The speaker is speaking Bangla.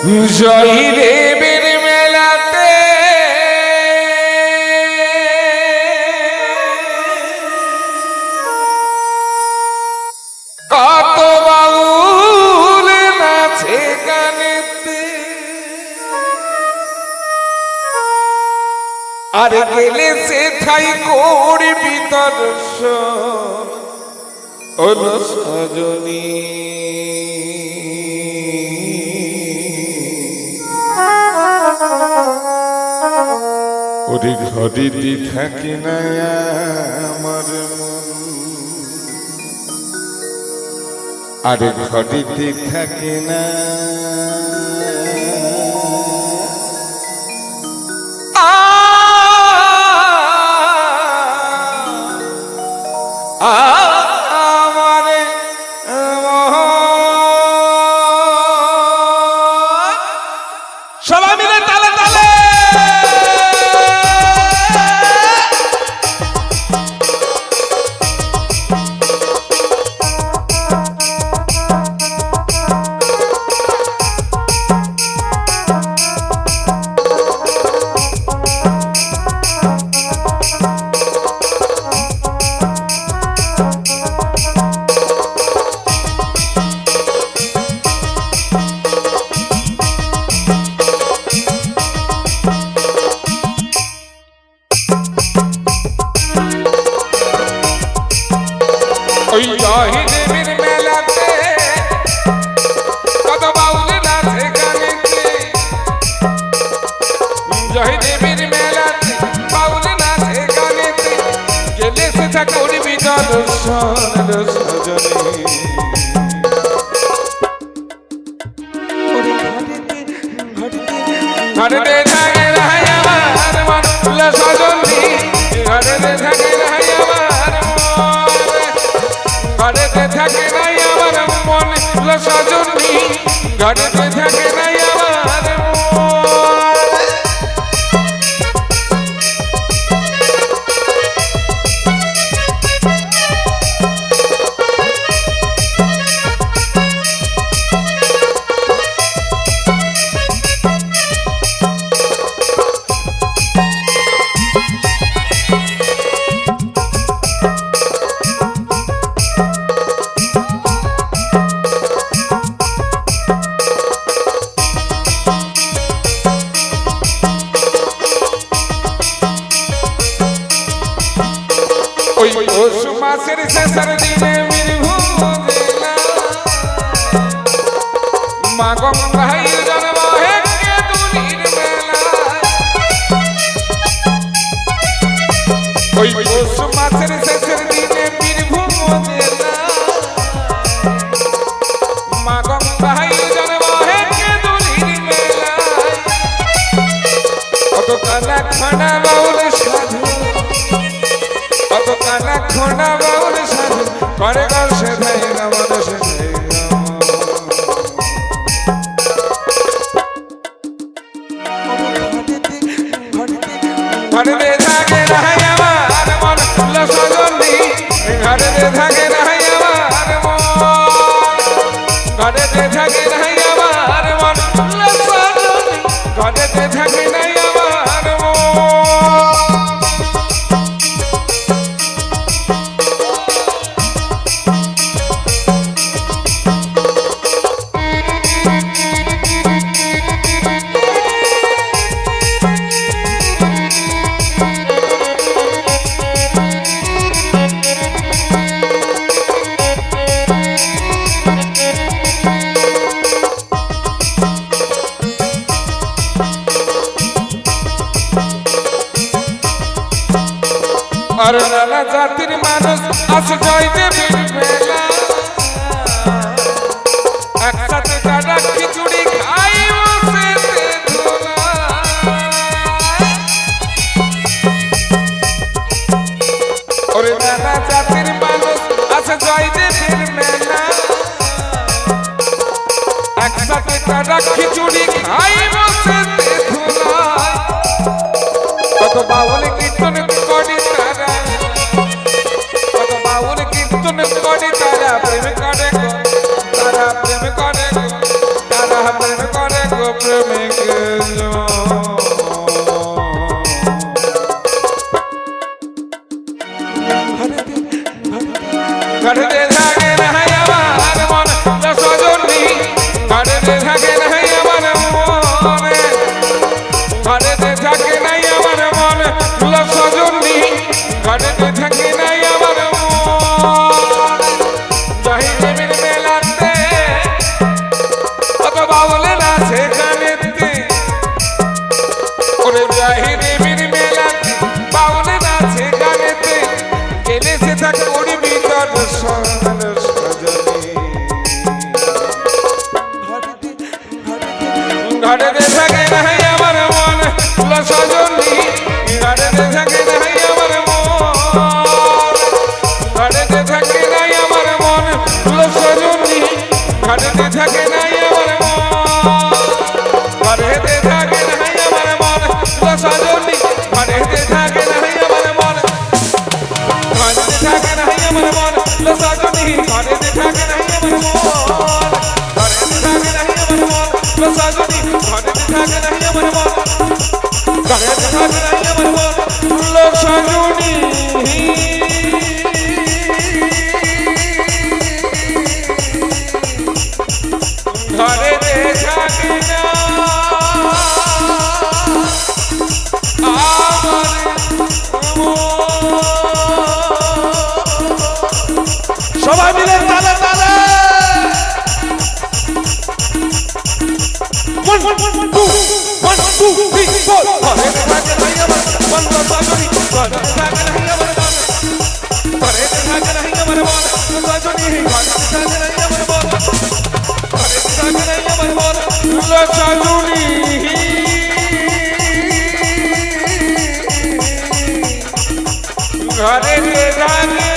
জয়দেবের মেলাতে কত বাউল নাচে গানেতে, আর গেলে সে ঠাই করবি দর্শন ওর সজনী। ওরে ঘরেতে থাকে না আমার মন, আরে ঘরেতে থাকে না আমারে সবাই মিলে তালে তালে ওই জয়দেবের মেলাতে কত বাউল নাচে গানেতে, জয়দেবের মেলাতে বাউল নাচে গানেতে, গেলে সেটা করবি দর্শন সজনী। ঘরেতে থাকে রাই আমার মন সজনী, ঘরেতে থাকে রাই আমার ঘরেতে থাকে নাই আমার মন সজনী, ঘরেতে থাকে নাই আমার ওই পৌষ মাসের শেষের দিনে বীরভূম জেলা মা গঙ্গায় জন্ম হেঁকে দুলির মেলা। ওই পৌষ মাসের শেষের দিনে বীরভূম জেলা মা গঙ্গায় জন্ম হেঁকে দুলির মেলা। কত কানা খানা বাউল সাধু, কত কানা খোনা বাউল সাধু করে গাল সে ধাই রামন সে ঘরেতে থাকে রাই আমার মন সজনী, ঘরেতে থাকে রাই আমার মন, ঘরেতে থাকে রাই আমার মন সজনী, ঘরেতে থাকে নাই আমার মন। আর নানা জাতির মানুষ আছে জয়দেবের মেলা, একসাথে তারা খিচুড়ি খাই বসে ধুলা। ওরে নানা জাতির মানুষ আছে জয়দেবের মেলা, একসাথে তারা খিচুড়ি খাই বসে ধুলা। কত বাউল কীর্তন করে তারা, কত বাউল কীর্তন করে তারা, প্রেম করে গো তারা, প্রেম করে গো তারা, প্রেম করে গো ঘরেতে থাকে নাই আমার মন সজনী ঘরেতে থাকে নাই আমার মন ঘরেতে থাকে নাই আমার মন সজনী ঘরেতে থাকে নাই আমার মন ঘরেতে থাকে নাই আমার মন সজনী ঘরেতে থাকে নাই আমার মন ঘরেতে থাকে নাই আমার মন সজনী ঘরেতে থাকে নাই আমার মন ঘরেতে থাকে নাই আমার মন সজনী ঘরেতে থাকে নাই আমার মন ঘরেতে থাকে নাই আমার মন সজনী ঘরেতে থাকে না সবাই মিলে তালে তালে ঘরেতে থাকে নাই আমার মন সজনী ঘরেতে থাকে নাই আমার মন ঘরেতে থাকে নাই আমার মন সজনী ঘরেতে থাকে নাই আমার মন ঘরেতে থাকে নাই আমার মন সজনী ঘরেতে থাকে